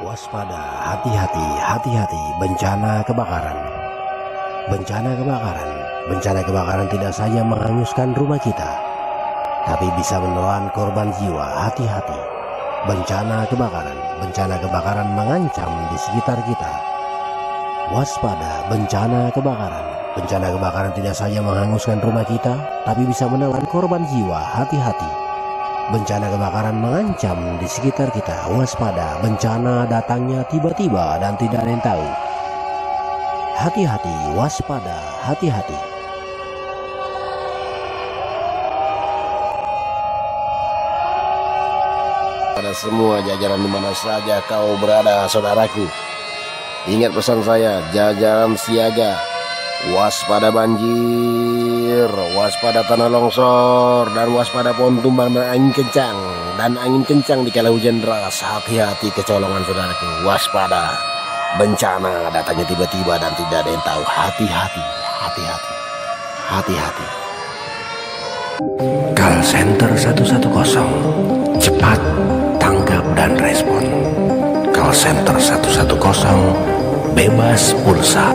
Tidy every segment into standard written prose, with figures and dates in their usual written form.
Waspada, hati-hati, hati-hati, bencana kebakaran. Bencana kebakaran. Bencana kebakaran tidak saja menghanguskan rumah kita, tapi bisa menelan korban jiwa. Hati-hati. Bencana kebakaran. Bencana kebakaran mengancam di sekitar kita. Waspada, bencana kebakaran. Bencana kebakaran tidak saja menghanguskan rumah kita, tapi bisa menelan korban jiwa. Hati-hati. Bencana kebakaran mengancam di sekitar kita. Waspada, bencana datangnya tiba-tiba dan tidak ada yang tahu. Hati-hati, waspada, hati-hati. Pada semua jajaran di mana saja kau berada, saudaraku, ingat pesan saya, jajaran siaga. Waspada banjir, waspada tanah longsor, dan waspada pohon tumbang dan angin kencang. Dan angin kencang di kala hujan deras. Hati-hati kecolongan, saudaraku. Waspada, bencana datangnya tiba-tiba dan tidak ada yang tahu. Hati-hati, hati-hati, hati-hati. Call Center 110, cepat, tanggap dan respon. Call Center 110, bebas pulsa.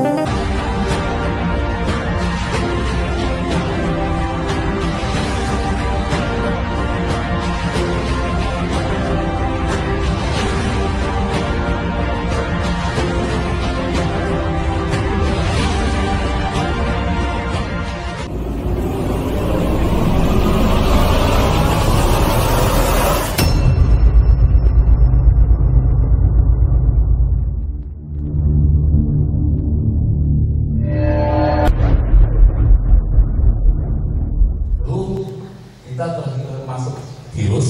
Kita masuk virus,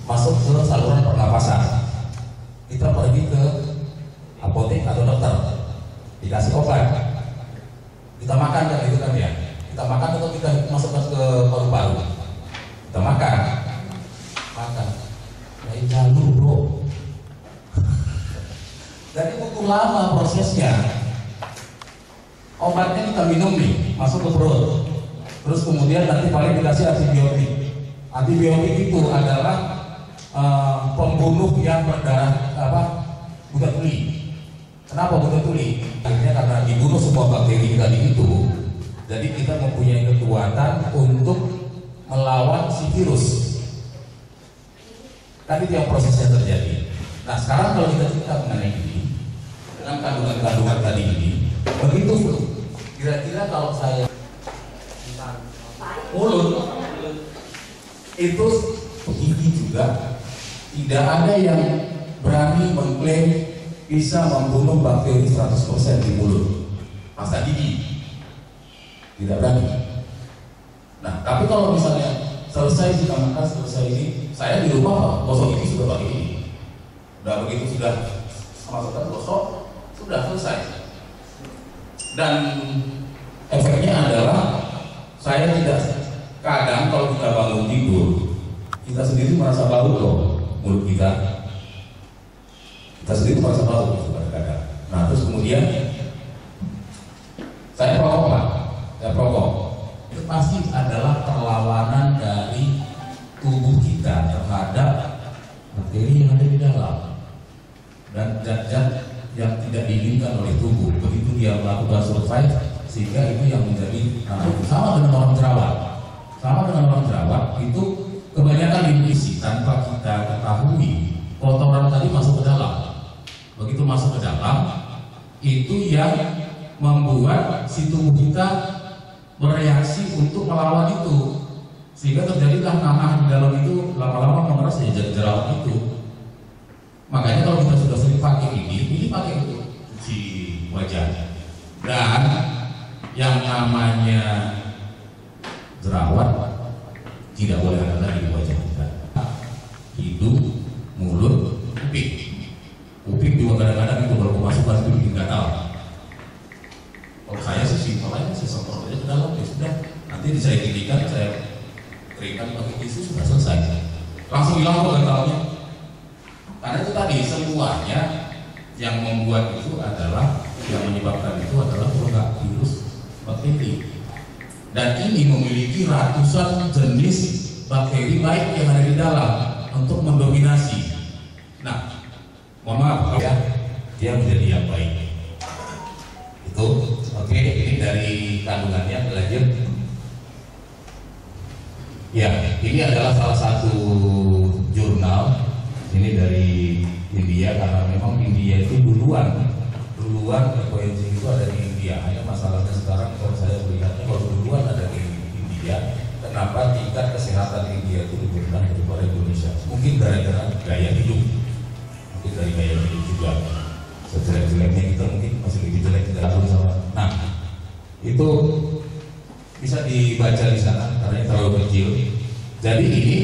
masuk ke saluran pernapasan. Kita pergi ke apotek atau dokter, dikasih obat, kita makan kan, itu kan ya. Kita makan atau kita masukkan ke paru-paru, kita makan. Dari jalur bro. Jadi butuh lama prosesnya. Obatnya kita minum nih, masuk ke perut. Terus kemudian nanti paling dikasih antibiotik. Antibiotik itu adalah pembunuh yang berdarah buta tuli. Kenapa buta tuli? Akhirnya karena dibunuh semua bakteri tadi itu, jadi kita mempunyai kekuatan untuk melawan si virus. Tadi itu yang prosesnya terjadi. Nah sekarang kalau kita cerita mengenai ini, dengan kandungan-kandungan tadi ini, begitu kira-kira kalau saya mulut itu begini juga, tidak ada yang berani mengklaim bisa membunuh bakteri 100% di mulut. Masa gigi tidak berani. Nah tapi kalau misalnya selesai kita makan, selesai ini, saya di rumah gosok gigi sudah pakai ini, udah begitu sudah masukkan gosok, sudah selesai. Dan efeknya adalah saya tidak, kadang kalau kita bangun tidur, kita sendiri merasa bau loh mulut kita. Kita sendiri merasa bau gitu kadang-kadang. Nah terus kemudian saya perokok Pak, saya perokok. Itu pasti adalah perlawanan dari tubuh kita terhadap bakteri yang ada di dalam dan zat-zat yang tidak diinginkan oleh tubuh. Begitu dia melakukan survive, sehingga itu yang menjadi sama dengan orang jerawat. Sama dengan orang jerawat itu kebanyakan diisi tanpa kita ketahui, kotoran tadi masuk ke dalam. Begitu masuk ke dalam, itu yang membuat si tubuh kita bereaksi untuk melawan itu, sehingga terjadilah nanah di dalam itu, lama-lama mengeras ya jadi jerawat itu. Makanya kalau kita sudah sering pakai ini pakai untuk cuci wajah. Dan yang namanya jerawat tidak boleh ada lagi di wajah kita. Hidung, mulut, kuping. Kuping juga kadang-kadang itu kalau kemasukan itu bikin gatal. Kalau saya sih simpel aja, saya semprot aja ke dalam, ya sudah. Nanti saya keringkan, saya keringkan pakai tisu, sudah selesai. Langsung hilang kok gatalnya. Karena itu tadi semuanya yang membuat itu adalah, yang menyebabkan itu adalah produk virus bakteri. Dan ini memiliki ratusan jenis bakteri baik yang ada di dalam untuk mendominasi. Nah, mohon maaf, dia menjadi yang baik. Itu oke. Ini dari kandungannya. Lanjut. Ya, ini adalah salah satu jurnal. Ini dari India, karena memang India itu duluan ekoenzim itu ada di India. Hanya masalahnya sekarang kalau saya melihatnya, kalau duluan ada di India, kenapa tingkat kesehatan India itu lebih rendah daripada Indonesia? Mungkin gara-gara gaya hidup, mungkin dari gaya hidup juga. Sejelek-jeleknya kita mungkin masih lebih jelek tidak sama. Nah, itu bisa dibaca di sana karena terlalu kecil. Jadi ini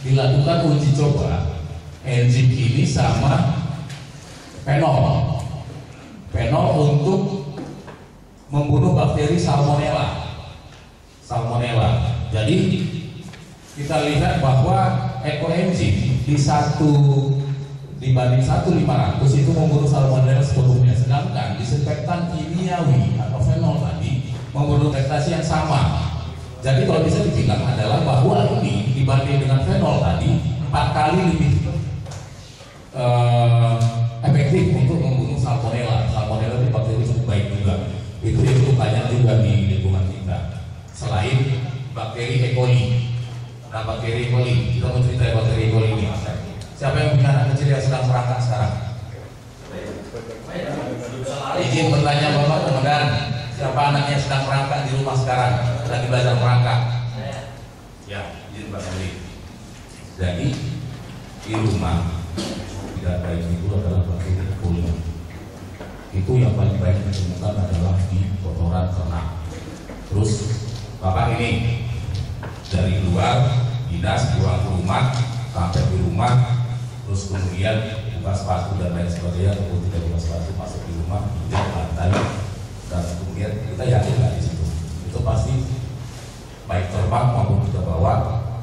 dilakukan uji coba enzim ini sama fenol untuk membunuh bakteri salmonella. Jadi kita lihat bahwa ekoenzim dibanding 1.500 itu membunuh salmonella sepenuhnya, sedangkan disinfektan kimiawi atau fenol tadi membunuh vegetasi yang sama. Jadi kalau bisa dibilang adalah bahwa ini dibanding dengan fenol tadi 4 kali lebih efektif untuk membunuh salmonella. Salmonella itu bakteri cukup baik juga. Itu banyak juga di lingkungan kita. Selain bakteri E. coli. Nah, bakteri E. coli, kita mau cerita bakteri E. coli ini. Siapa yang punya anak kecil yang sedang merangkak sekarang? Izin bertanya Bapak Komandan, siapa anaknya sedang merangkak di rumah sekarang? Lagi belajar merangkak? Ya, izin Pak Sandi. Jadi di rumah tidak baik itu adalah bakteri E. coli. Itu yang paling banyak ditemukan adalah di kotoran ternak. Terus Bapak ini dari luar dinas pulang ke rumah, sampai di rumah, terus kemudian buka sepatu dan lain sebagainya, ataupun tidak buka sepatu masuk di rumah, tidak lantai, dan kemudian kita yakin nggak di situ itu pasti baik terbang maupun kita bawa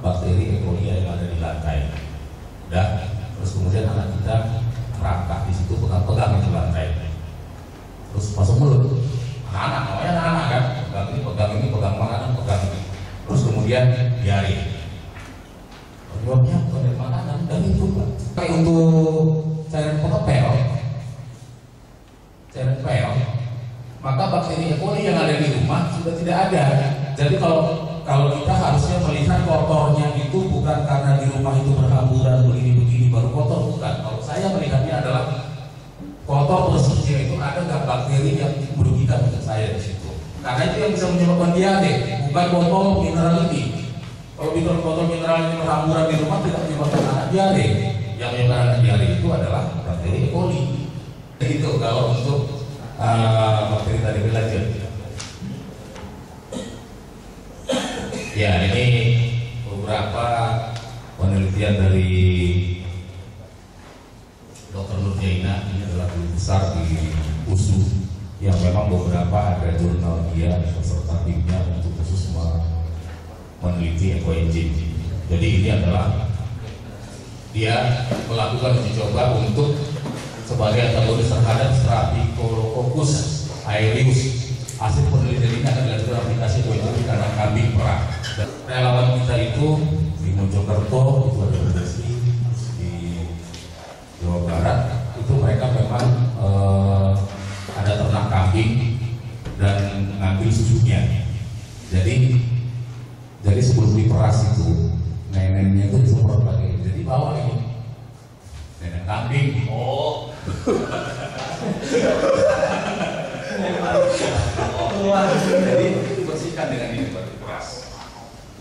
bakteri E. coli yang ada di lantai. Udah, terus kemudian anak kita merangkak di situ, pegang-pegang di lantai, terus masuk mulut. Anak-anak, namanya anak-anak kan, pegang ini, pegang makanan, pegang ini, terus kemudian diare. Jawabnya bukan dari makanan, dari itu Pak. Untuk cairan pel, maka bakteri E. coli yang ada di rumah sudah tidak ada. Jadi kalau kita harusnya melihat kotornya itu bukan karena di rumah itu berhamburan begini baru kotor, bukan. Kalau saya melihatnya adalah kotor bersihnya itu ada nggak bakteri yang merugikan untuk saya di situ. Karena itu yang bisa menyebabkan diare, bukan botol mineral ini. Kalau botol mineral ini berhamburan di rumah tidak menyebabkan anak diare. Yang menyebabkan anak diare itu adalah bakteri E. coli. Itu kalau untuk bakteri tadi berlanjut. Ya, ini beberapa penelitian dari Dr. Nurjaina. Ini adalah guru besar di USU yang memang beberapa ada jurnal dia beserta timnya untuk khusus meneliti ekoenzim. Jadi ini adalah dia melakukan uji coba untuk sebagai antagonis terhadap Staphylococcus aureus. Hasil penelitian ini akan dilakukan aplikasi ekoenzim di kandang kambing perah. Dan relawan kita itu di Mojokerto itu ada produksi, di Jawa Barat itu mereka memang ada ternak kambing dan ngambil susunya. Jadi sebelum diperas itu neneknya itu disemprot pakai. Jadi bawa ini nenek kambing. Oh. Jadi dibersihkan dengan ini baru diperas.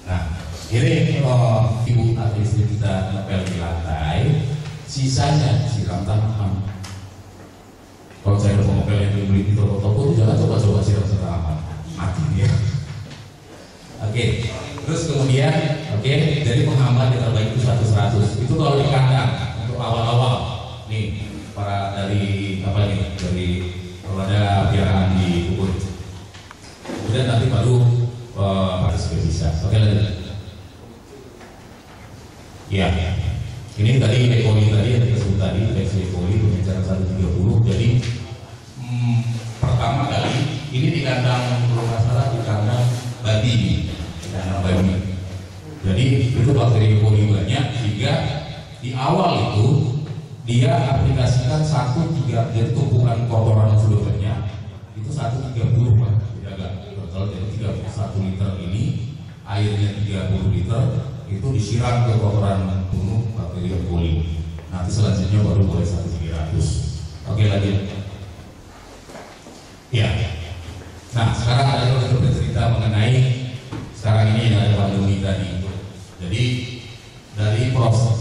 Nah, ini ibu atau istri kita nempel di lantai, sisanya siram tanaman. Kalau saya mau mobil yang dibeli di toko-toko, jangan coba-coba siram tanaman, mati dia. Oke, terus kemudian, jadi penghambat yang terbaik itu 100. Itu kalau di kandang untuk awal-awal, nih para dari apa ini, dari kalau ada piaraan di kebun. Kemudian nanti baru partisipasi bisa. Oke, lanjut. Ya, ini tadi E. coli tadi yang kita sebut tadi, infeksi E. coli berbicara 130. Jadi pertama kali ini di kandang, kalau nggak salah di kandang babi, Jadi itu bakteri E. coli banyak, sehingga di awal itu dia aplikasikan 1,3, jadi tumpukan kotoran fluornya itu 130 Pak, kalau jadi 31 liter ini airnya 30 liter itu disiram ke kotoran bunuh bakteri E. coli. Nanti selanjutnya baru boleh 1.300. Oke, lanjut. Ya. Nah, sekarang ada yang bercerita mengenai sekarang ini yang ada pandemi tadi. Jadi dari proses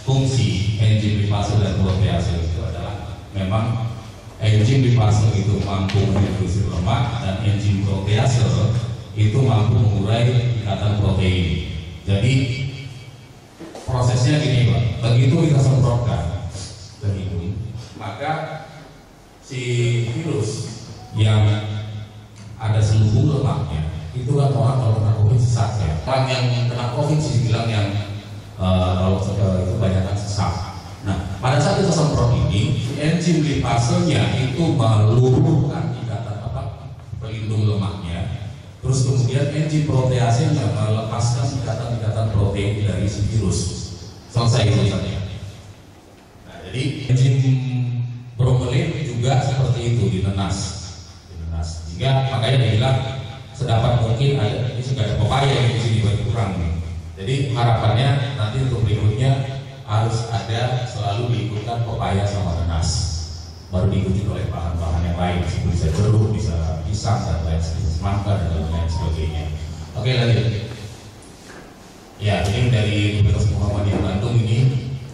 fungsi enzim lipase dan protease itu adalah memang enzim lipase itu mampu mendistribusi lemak dan enzim protease itu mampu mengurai ikatan protein. Jadi prosesnya gini Pak, begitu kita semprotkan ke hidung, maka si virus yang ada selubung lemaknya itu kan orang kalau kena COVID sesak ya. Orang yang kena COVID sih bilang yang kalau itu kebanyakan sesak. Nah, pada saat kita semprot ini, enzim lipasenya itu meluluhkan ikatan pelindung lemaknya. Terus kemudian enzim proteasenya melepaskan ikatan-ikatan protein dari si virus. Selesai urusannya. Nah, jadi enzim bromelin juga seperti itu dinenas. Sehingga makanya dia bilang sedapat mungkin ada ini sudah ada pepaya di sini bagi kurang nih. Jadi harapannya nanti untuk berikutnya harus ada selalu diikutkan pepaya sama nanas, baru diikuti oleh bahan-bahan yang lain seperti bisa jeruk, bisa pisang dan lain sebagainya, semangka dan lain sebagainya. Oke, lanjut. Ya, ini dari Universitas Muhammadiyah Bandung ini.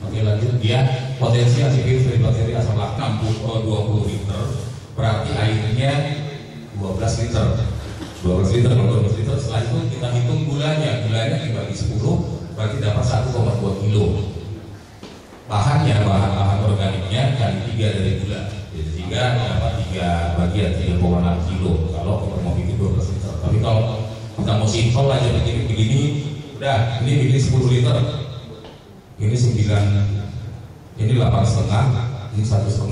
Oke, lanjut. Dia potensi antivirus dari bakteri asam laktam 20 liter, berarti airnya 12 liter. 12 liter, setelah itu kita hitung gulanya dibagi 10 berarti dapat 1,2 kilo. Bahannya, bahan organiknya kali 3 dari gula, jadi sehingga dapat 3 bagian 3,6 kilo kalau kita mau bikin 12 liter. Tapi kalau kita mau simpel aja begini udah, ini bikin 10 liter, ini 9, ini 8,5, ini 1,5.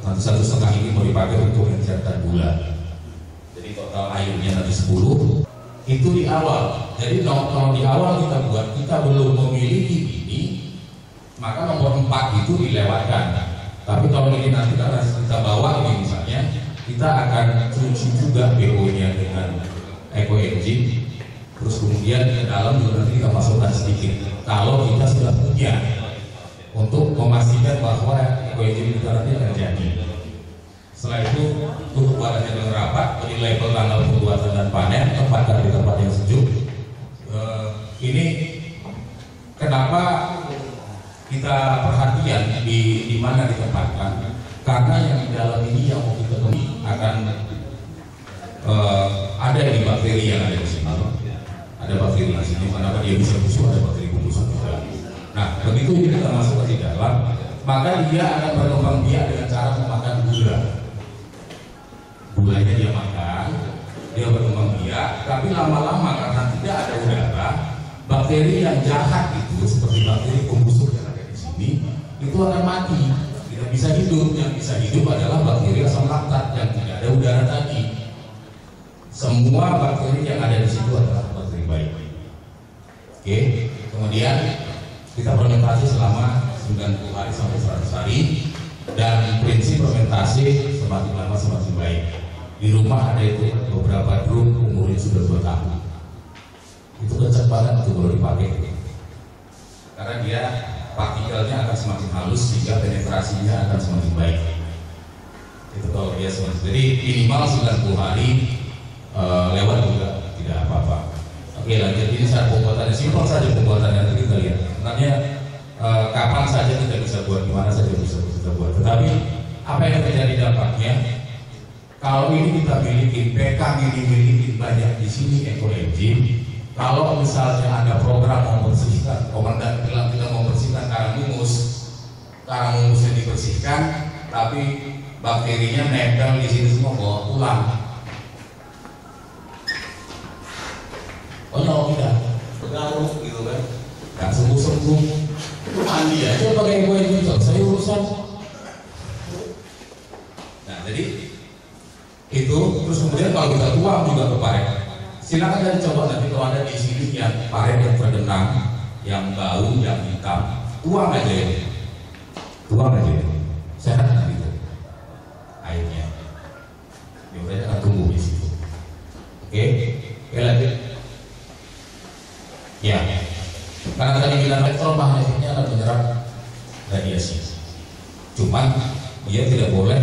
Nanti 1,5 ini mau dipakai untuk mencetak gula. Total airnya nanti 10 itu di awal. Jadi kalau di awal kita buat, kita belum memiliki ini, maka nomor 4 itu dilewatkan. Tapi kalau ini nanti karena kita bawa ini misalnya, kita akan cuci juga BO-nya dengan ekoenzim, terus kemudian ke dalam juga nanti kita masukkan sedikit. Kalau kita sudah punya, untuk memastikan bahwa ekoenzim kita nanti akan jadi. Setelah itu tutup wadahnya dengan rapat, beri label tanggal pembuatan dan panen, tempatkan di tempat yang sejuk. Ini kenapa kita perhatian di mana ditempatkan? Karena yang di dalam ini yang mau kita temui akan ada di bakteri yang ada di sini. Ada bakteri di sini. Kenapa dia bisa busuk? Ada bakteri busuk juga. Nah, begitu kita masuk ke dalam, maka dia akan berkembang biak dengan cara memakan gula. Gulanya dia makan, dia berkembang biak, tapi lama-lama karena tidak ada udara, bakteri yang jahat itu seperti bakteri pembusuk yang ada di sini itu akan mati, tidak bisa hidup. Yang bisa hidup adalah bakteri asam laktat yang tidak ada udara tadi. Semua bakteri yang ada di situ adalah bakteri baik. Oke, kemudian kita fermentasi selama 90 hari sampai 100 hari, dan prinsip fermentasi semakin lama semakin baik. Di rumah ada itu beberapa drum umurnya sudah 2 tahun. Itu kencang banget itu kalau dipakai. Karena dia partikelnya akan semakin halus sehingga penetrasinya akan semakin baik. Itu kalau dia semakin. Jadi minimal 90 hari lewat juga tidak apa-apa. Oke, lanjut. Ini saat pembuatannya simpel saja pembuatannya, nanti kita lihat. Sebenarnya kapan saja kita bisa buat, gimana saja bisa kita buat. Tetapi apa yang terjadi dampaknya? Kalau ini kita miliki, PK ini miliki banyak di sini ekoenzim. Kalau misalnya ada program membersihkan, komandan bilang kita membersihkan karang mumusnya dibersihkan, tapi bakterinya nempel di sini semua, bawa pulang. Oh no, tidak bergaruh gitu kan, nggak sembuh-sembuh. Mandi aja pakai ekoenzim, selesai urusan. Nah, jadi itu, terus kemudian kalau kita tuang juga ke paren, silakan dan coba nanti kalau ada di sini yang paren yang tergenang, yang bau, yang hitam, tuang aja ya. tuang aja itu, sehat nanti itu airnya, biasanya akan tumbuh di situ. Oke, lanjut. Ya, karena tadi bilang elektromagnetnya akan menyerap radiasi. Cuman dia tidak boleh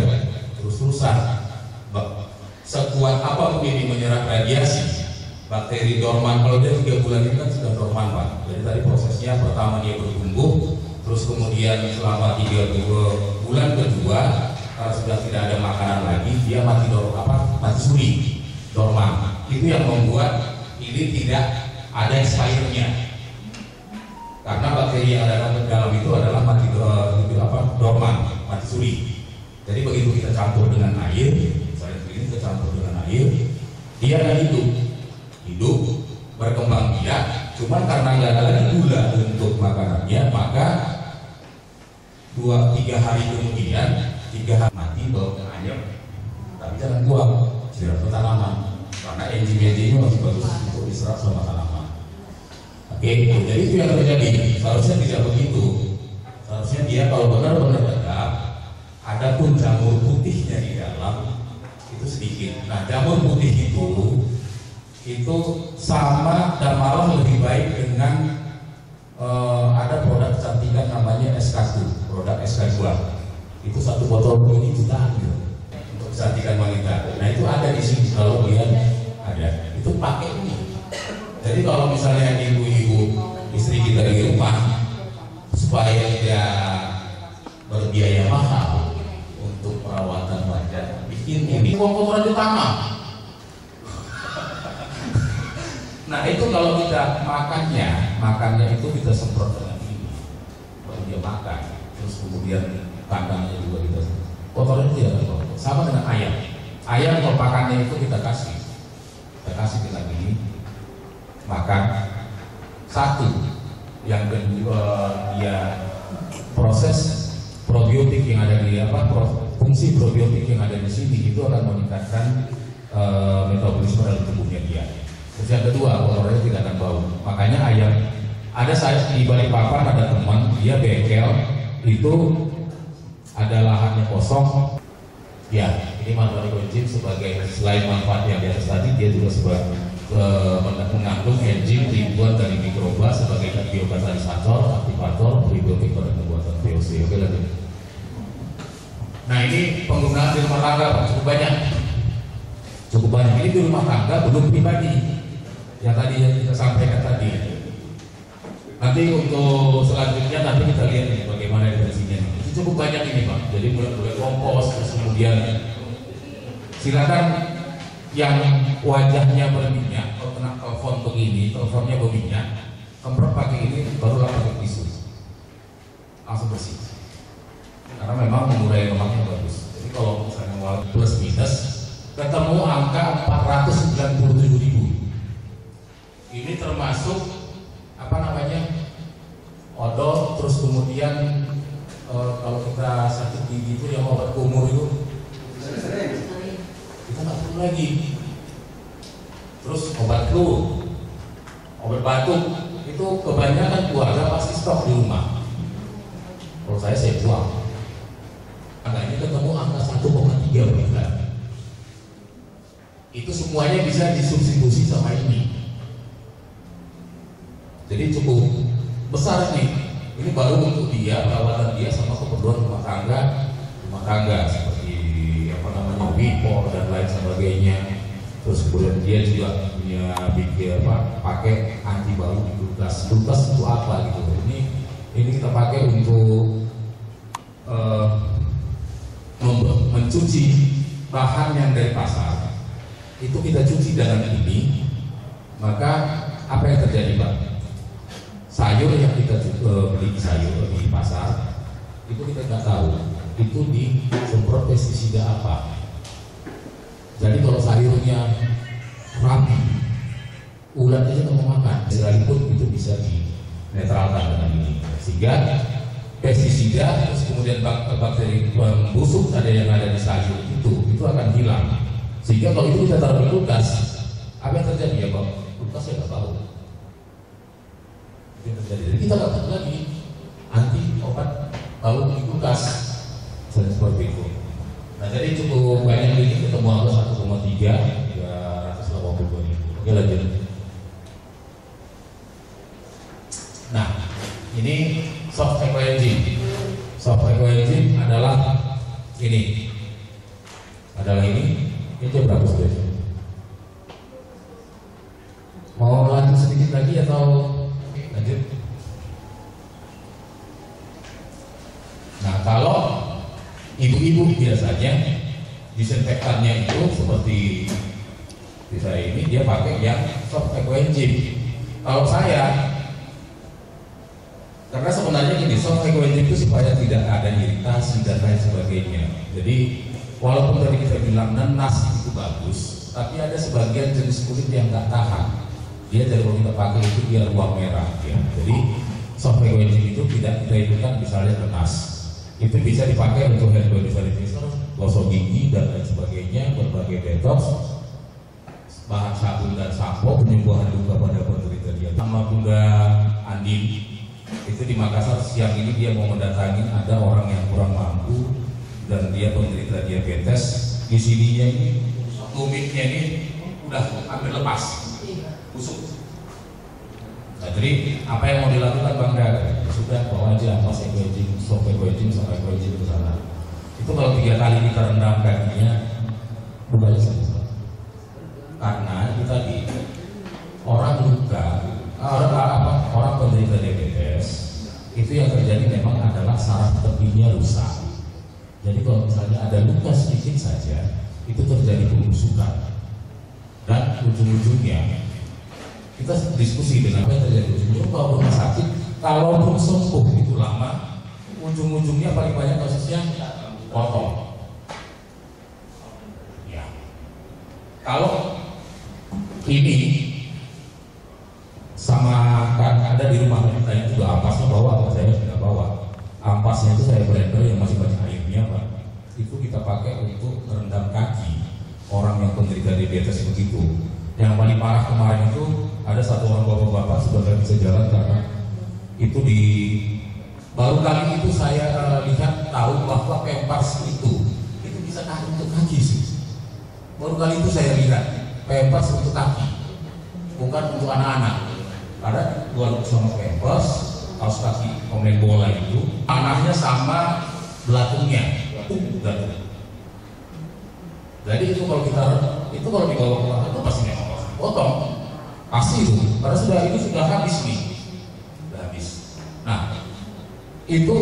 terus-terusan. Sekuat apapun ini menyerap radiasi, bakteri dorman, kalau dia 3 bulan ini kan sudah dorman Pak. Jadi tadi prosesnya pertama dia bertumbuh, terus kemudian selama 3 bulan kedua kalau sudah tidak ada makanan lagi, dia mati suri, dorman. Itu yang membuat ini tidak ada expirednya, karena bakteri yang ada di dalam itu adalah dorman, mati suri. Jadi begitu kita campur dengan air, misalnya ini kita campur dengan air, dia akan hidup, berkembang biak. Cuman karena nggak ada lagi gula untuk makanannya, maka 2-3 hari kemudian 3 hari mati bau ayam. Tapi jangan buang, siram ke tanaman, karena enzim-enzimnya masih bagus untuk diserap sama tanaman. Oke, jadi itu yang terjadi. Seharusnya tidak begitu. Seharusnya dia kalau benar-benar tegap, ada pun jamur putihnya di dalam itu sedikit. Nah, jamur putih itu sama dan malah lebih baik dengan ada produk kecantikan namanya SK2, produk SK2. Itu 1 botol ini jutaan gitu untuk kecantikan wanita. Nah, itu ada di sini kalau kalian ada. Itu pakai ini. Jadi kalau misalnya ibu-ibu istri kita di rumah supaya tidak berbiaya mahal untuk perawatan wajah, bikin ini kotoran di tanah. Nah itu kalau kita makannya itu kita semprot dengan ini, baru dia makan. Terus kemudian kandangnya juga kita kotoran itu tidak kotor. Sama dengan ayam. Ayam kalau pakannya itu kita kasih kita gini makan. Satu, yang kedua dia proses probiotik yang ada di fungsi probiotik yang ada di sini itu akan meningkatkan metabolisme dalam tubuhnya dia. Terus yang kedua, kotorannya tidak akan bau. Makanya ayam, ada saya di Balikpapan ada teman dia bengkel itu ada lahannya kosong. Ya, ini manfaat enzim sebagai selain manfaat yang di atas tadi, dia juga sebagai mengandung enzim ribuan dari mikroba sebagai biokatalisator, aktivator, prebiotik pada pembuatan VOC. Oke lagi. Nah ini penggunaan di rumah tangga Pak, cukup banyak. Ini di rumah tangga belum pribadi yang tadi yang kita sampaikan tadi. Nanti untuk selanjutnya nanti kita lihat nih bagaimana definisinya. Itu cukup banyak ini Pak. Jadi mulai kompos, terus kemudian silakan yang wajahnya berminyak, kalau kena telepon begini, teleponnya berminyak, kemprot pakai ini, barulah pakai tisu, langsung bersih. Karena memang mengurai lemaknya bagus. Jadi kalau misalnya plus minus, ketemu angka 497.000. Ini termasuk odol, terus kemudian kalau kita sakit gigi itu yang obat kumur itu kita nggak perlu lagi. Terus obat flu, obat batuk itu kebanyakan keluarga pasti stok di rumah. Kalau saya buang. Angkanya ketemu angka 1,3 bulan. Itu semuanya bisa disubstitusi sama ini. Jadi cukup besar nih. Ini baru untuk dia perawatan dia sama keperluan rumah tangga seperti Wipo dan lain sebagainya. Terus kemudian dia juga punya pakai anti bau di kulkas. Kulkas itu apa gitu? Ini kita pakai untuk mencuci bahan yang dari pasar. Itu kita cuci dengan ini, maka apa yang terjadi Pak? Sayur yang kita beli sayur di pasar itu kita nggak tahu itu disemprot pestisida apa. Jadi kalau sayurnya rapi, ulat aja nggak mau makan, sekalipun itu bisa dinetralkan dengan ini. Sehingga pestisida, terus kemudian bakteri busuk yang ada di sayur itu akan hilang. Sehingga kalau itu kita taruh di kulkas, apa yang terjadi ya Bang? Kulkas ya nggak tahu. Itu yang terjadi. Jadi kita nggak tahu lagi anti obat lalu dikulkas seperti itu. Nah jadi cukup banyak ini ketemu angka 1,382.000. Oke lanjut. Nah ini soft eco engine. Soft eco engine adalah ini. Itu bagus deh. Mau lanjut sedikit lagi atau lanjut? Nah kalau ibu-ibu biasanya disinfektannya itu seperti saya ini, dia pakai yang soft eco engine. Kalau saya, karena sebenarnya gini, soft eco engine itu supaya tidak ada iritasi dan lain sebagainya. Jadi walaupun tadi kita bilang nenas itu bagus, tapi ada sebagian jenis kulit yang nggak tahan. Dia dari kalau kita pakai itu dia ruang merah ya. Jadi soft eco engine itu tidak kita hidupkan misalnya nenas. Itu bisa dipakai untuk hand body sanitizer, gosok gigi dan lain sebagainya, berbagai detox, bahan sabun dan sampo, penyembuhan luka pada penderita diabetes. Sama Bunda Andin itu di Makassar siang ini dia mau mendatangi ada orang yang kurang mampu dan dia penderita diabetes. Di sininya ini tumitnya ini udah hampir lepas, busuk. Nah, jadi apa yang mau dilakukan Bang Dar? Sudah bawa aja pas eco engine, soft eco engine, soft eco engine ke sana. Itu kalau 3 kali kita rendam kakinya, bukannya selesai. Karena itu tadi orang luka, orang penderita diabetes itu yang terjadi memang adalah saraf tepinya rusak. Jadi kalau misalnya ada luka sedikit saja, itu terjadi pembusukan dan ujung-ujungnya kita diskusi dengan apa yang terjadi ujung-ujungnya kalau rumah sakit, kalaupun sembuh itu lama, ujung-ujungnya paling banyak kasusnya potong. Ya, kalau ini sama kan ada di rumah saya juga ampasnya bawa, saya tidak bawa. Ampasnya itu saya blender yang masih banyak airnya Pak. Itu kita pakai untuk merendam kaki orang yang penderita diabetes begitu. Yang paling parah kemarin itu ada satu orang bapak-bapak sudah tidak bisa jalan karena itu baru kali itu saya lihat tahu bahwa Pampers itu bisa untuk kaki sih. Baru kali itu saya lihat Pampers untuk kaki, bukan untuk anak-anak. Karena buat sama Pampers, kaos kaki pemain bola itu panahnya sama belatungnya. Jadi itu kalau dibawa ke rumah itu pasti memang potong, pasti itu. Karena ini sudah habis nih, sudah habis. Nah, itu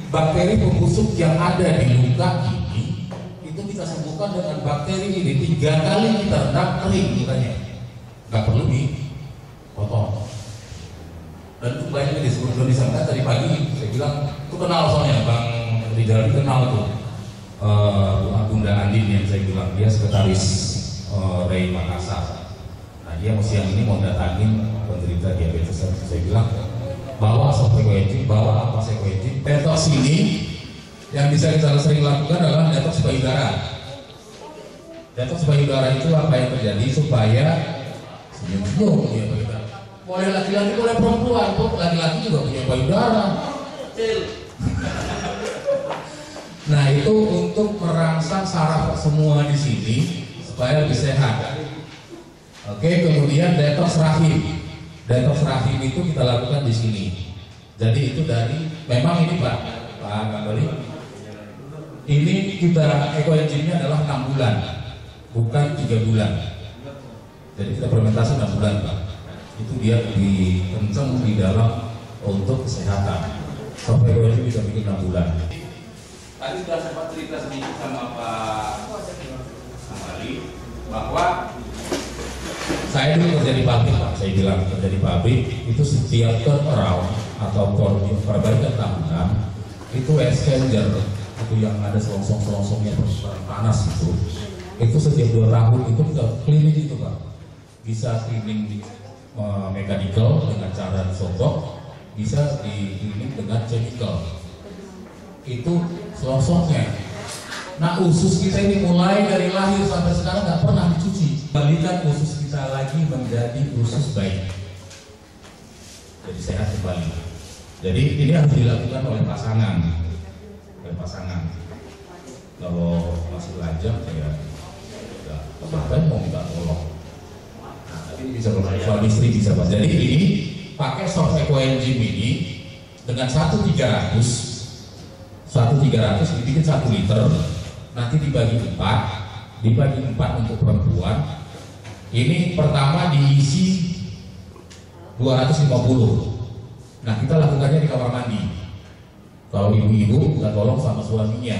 bakteri pembusuk yang ada di luka ini itu kita sembuhkan dengan bakteri ini 3 kali kita rendam kering lukanya, nggak perlu dipotong. Dan itu banyak disebut Indonesia. Tadi pagi saya bilang itu kenal soalnya Bang Rizal kenal tuh Bunda Andin yang saya bilang dia sekretaris Rei Makassar. Nah dia siang ini mau datangin penderita diabetes. Saya bilang bawa soft eco engine, bawa apa eco engine. Detox ini yang bisa kita sering lakukan adalah detox payudara. Detox payudara itu apa yang terjadi supaya senyum-senyum ya payudara. Boleh laki-laki, boleh perempuan, laki-laki juga punya payudara. Nah itu untuk merangsang saraf semua di sini supaya lebih sehat. Oke, kemudian detox rahim. Detox rahim itu kita lakukan di sini. Jadi itu memang ini Pak Gambari. Ini kita eco engine-nya adalah 6 bulan, bukan 3 bulan. Jadi kita fermentasi 6 bulan Pak. Itu dia dikenceng di dalam untuk kesehatan. Sampai ini bisa bikin 6 bulan. Tadi sudah sempat cerita sedikit sama Pak Amali bahwa saya dulu kerja di pabrik Pak. Saya bilang kerja di pabrik itu setiap turnaround atau perbaikan tahunan itu exchanger itu yang ada selongsong-selongsongnya panas itu setiap 2 tahun itu kita cleaning itu Pak. Bisa cleaning di mechanical dengan cara disogok, bisa di cleaning dengan chemical. Itu selongsongnya. Nah usus kita ini mulai dari lahir sampai sekarang nggak pernah dicuci. Kembalikan usus kita lagi menjadi usus bayi. Jadi sehat kembali. Jadi ini harus dilakukan oleh pasangan. pasangan. Kalau masih lajang ya ngapain mau minta tolong. Nah, tapi bisa suami istri bisa Pak. Jadi ini pakai soft eco engine ini dengan 1.300 dibikin 1 liter, nanti dibagi 4 untuk perempuan. Ini pertama diisi 250. Nah, kita lakukannya di kamar mandi. Kalau ibu-ibu nggak tolong sama suaminya,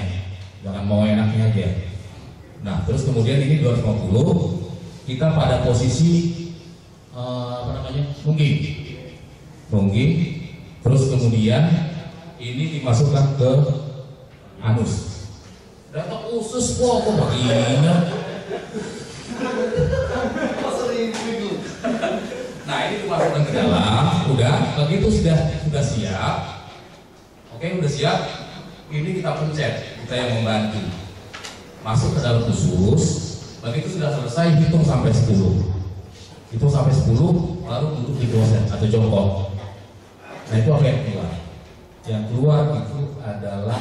jangan mau enaknya aja. Nah, terus kemudian ini 250, kita pada posisi nungging, terus kemudian ini dimasukkan ke anus. Datang usus kok begini. Nah, ini dimasukkan ke dalam, udah begitu sudah siap. Oke, udah siap. Ini kita pencet, kita yang membantu. Masuk ke dalam usus, begitu sudah selesai hitung sampai 10. Hitung sampai 10 baru duduk di kloset atau jongkok. Nah, itu apa yang keluar? Yang keluar itu adalah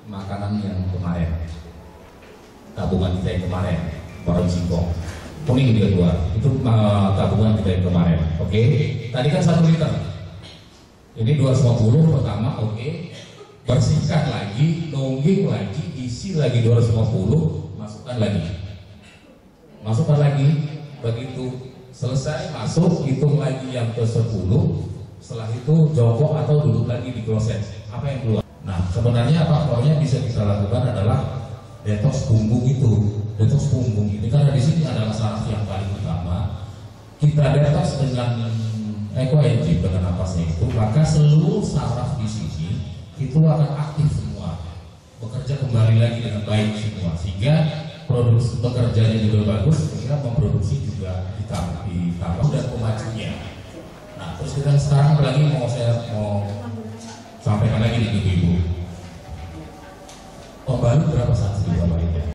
makanan yang kemarin, tabungan kita yang kemarin, orang singkong. Kuning dia keluar, itu tabungan kita yang kemarin. Oke, tadi kan 1 liter. Ini 250 pertama, oke. Bersihkan lagi, nungging lagi, isi lagi 250, masukkan lagi. Begitu selesai masuk, hitung lagi yang ke 10. Setelah itu jongkok atau duduk lagi di kloset. Apa yang keluar? Nah, sebenarnya faktornya bisa kita lakukan adalah detox punggung itu. Detox punggung ini karena di sini adalah saraf yang paling utama. Kita detox dengan eco engine dengan napasnya itu, maka seluruh saraf di sini itu akan aktif semua, bekerja kembali lagi dengan baik semua, sehingga produksi bekerjanya juga bagus, sehingga memproduksi juga ditambah dan pemajunya. Nah, terus kita sekarang lagi saya mau sampaikan lagi nih ibu-ibu, pembalut